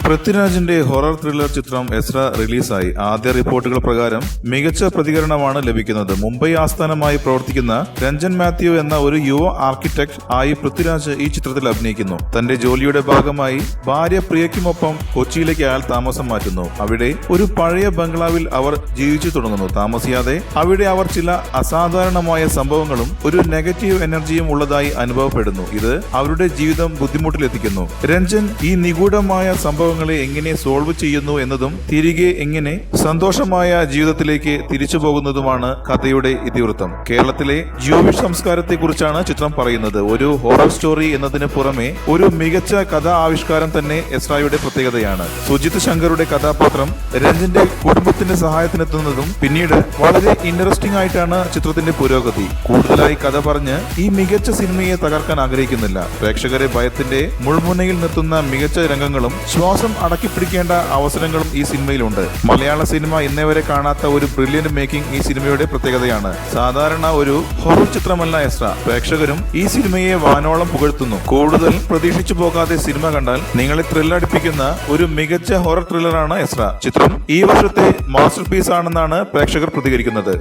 പൃഥ്വിരാജിന്റെ horror thriller ചിത്രം എസ്ര റിലീസായി. ആദ്യ റിപ്പോർട്ടുകൾ പ്രകാരം മികച്ച പ്രതികരണമാണ് ലഭിക്കുന്നത്. മുംബൈ ആസ്ഥാനമായി പ്രവർത്തിക്കുന്ന രഞ്ജൻ മാത്യു എന്ന ഒരു യുവ ആർക്കിടെക്ട് ആയി പൃഥ്വിരാജ് ഈ ചിത്രത്തിൽ അഭിനയിക്കുന്നു. തന്റെ ജോലിയുടെ ഭാഗമായി ഭാര്യ പ്രിയയ്ക്കുമൊപ്പം കൊച്ചിയിലേക്ക് അയാൾ താമസം മാറ്റുന്നു. അവിടെ ഒരു പഴയ ബംഗ്ലാവിൽ അവർ ജീവിച്ചു തുടങ്ങുന്നു. താമസിയാതെ അവിടെ അവർ ചില അസാധാരണമായ സംഭവങ്ങളും ഒരു നെഗറ്റീവ് എനർജിയും ഉള്ളതായി അനുഭവപ്പെടുന്നു. ഇത് അവരുടെ ജീവിതം ബുദ്ധിമുട്ടിലെത്തിക്കുന്നു. രഞ്ജൻ ഈ നിഗൂഢമായ സംഭവങ്ങളെ എങ്ങനെ സോൾവ് ചെയ്യുന്നു എന്നതും തിരികെ എങ്ങനെ സന്തോഷമായ ജീവിതത്തിലേക്ക് തിരിച്ചു പോകുന്നതുമാണ് കഥയുടെ ഇതിവൃത്തം. കേരളത്തിലെ ജൂവിഷ് സംസ്കാരത്തെ കുറിച്ചാണ് ചിത്രം പറയുന്നത്. ഒരു ഹൊറർ സ്റ്റോറി എന്നതിന് പുറമെ ഒരു മികച്ച കഥാ ആവിഷ്കാരം തന്നെ എസ്രയുടെ പ്രത്യേകതയാണ്. സുജിത് ശങ്കറുടെ കഥാപാത്രം രഞ്ജന്റെ കുടുംബത്തിന്റെ സഹായത്തിനെത്തുന്നതും പിന്നീട് വളരെ ഇൻട്രസ്റ്റിംഗ് ആയിട്ടാണ് ചിത്രത്തിന്റെ പുരോഗതി. കൂടുതലായി കഥ പറഞ്ഞ് ഈ മികച്ച സിനിമയെ തകർക്കാൻ ആഗ്രഹിക്കുന്നില്ല. പ്രേക്ഷകരെ ഭയത്തിന്റെ മുൾമുനയിൽ നിർത്തുന്ന മികച്ച രംഗങ്ങളും ശ്വാസം അടക്കിപ്പിടിക്കേണ്ട അവസരങ്ങളും ഈ സിനിമയിലുണ്ട്. മലയാള സിനിമ ഇന്നേവരെ കാണാത്ത ഒരു ബ്രില്യന്റ് മേക്കിംഗ് ഈ സിനിമയുടെ പ്രത്യേകതയാണ്. സാധാരണ ഒരു ഹൊറർ ചിത്രമല്ല എസ്ര. പ്രേക്ഷകരും ഈ സിനിമയെ വാനോളം പുകഴ്ത്തുന്നു. കൂടുതൽ പ്രതീക്ഷിച്ചു പോകാതെ സിനിമ കണ്ടാൽ നിങ്ങളെ ത്രില്ലടിപ്പിക്കുന്ന ഒരു മികച്ച ഹൊറർ ത്രില്ലറാണ് എസ്ര. ചിത്രം ഈ വർഷത്തെ മാസ്റ്റർ പീസ് ആണെന്നാണ് പ്രേക്ഷകർ പ്രതികരിക്കുന്നത്.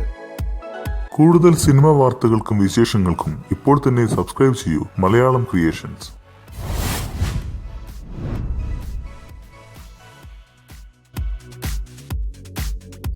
കൂടുതൽ സിനിമാ വാർത്തകൾക്കും വിശേഷങ്ങൾക്കും ഇപ്പോൾ തന്നെ സബ്സ്ക്രൈബ് ചെയ്യൂ മലയാളം ക്രിയേഷൻസ്.